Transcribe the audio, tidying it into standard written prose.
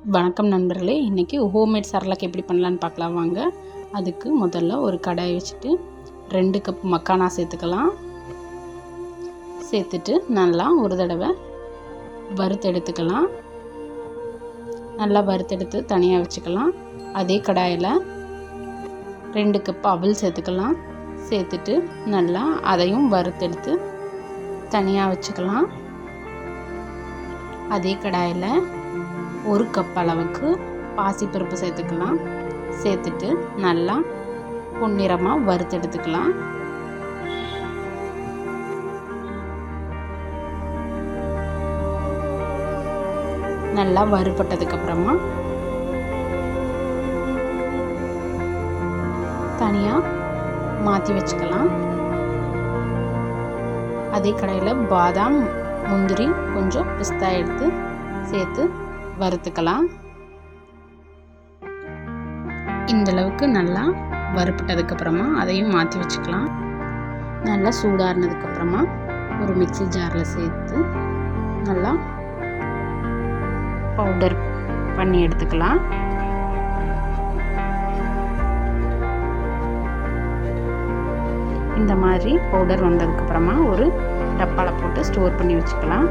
வணக்கம் நண்பர்களே, இன்றைக்கி ஹோம்மேட் சரலாக் எப்படி பண்ணலான்னு பார்க்கலாம் வாங்க. அதுக்கு முதல்ல ஒரு கடாயை வச்சுட்டு 2 கப் மக்கானா சேர்த்துக்கலாம். சேர்த்துட்டு நல்லா ஒரு தடவை வறுத்தெடுத்துக்கலாம். நல்லா வறுத்தெடுத்து தனியாக வச்சுக்கலாம். அதே கடாயில் 2 கப் அவல் சேர்த்துக்கலாம். சேர்த்துட்டு நல்லா அதையும் வறுத்தெடுத்து தனியாக வச்சுக்கலாம். அதே கடாயில் 1 கப் அளவுக்கு பாசிப்பருப்பு சேர்த்துக்கலாம். சேர்த்துட்டு நல்லா பொன்னிறமாக வறுத்தெடுத்துக்கலாம். நல்லா வறுபட்டதுக்கப்புறமா தனியாக மாற்றி வச்சுக்கலாம். அதே கடாயில் பாதாம், முந்திரி, கொஞ்சம் பிஸ்தா எடுத்து சேர்த்து வறுத்துக்கலாம். இந்தளவுக்கு நல்லா வறுப்பட்டதுக்கப்புறமா அதையும் மாற்றி வச்சுக்கலாம். நல்லா சூடாறினதுக்கப்புறமா ஒரு மிக்ஸி ஜாரில் சேர்த்து நல்லா பவுடர் பண்ணி எடுத்துக்கலாம். இந்த மாதிரி பவுடர் வந்ததுக்கப்புறமா ஒரு டப்பாவில் போட்டு ஸ்டோர் பண்ணி வச்சுக்கலாம்.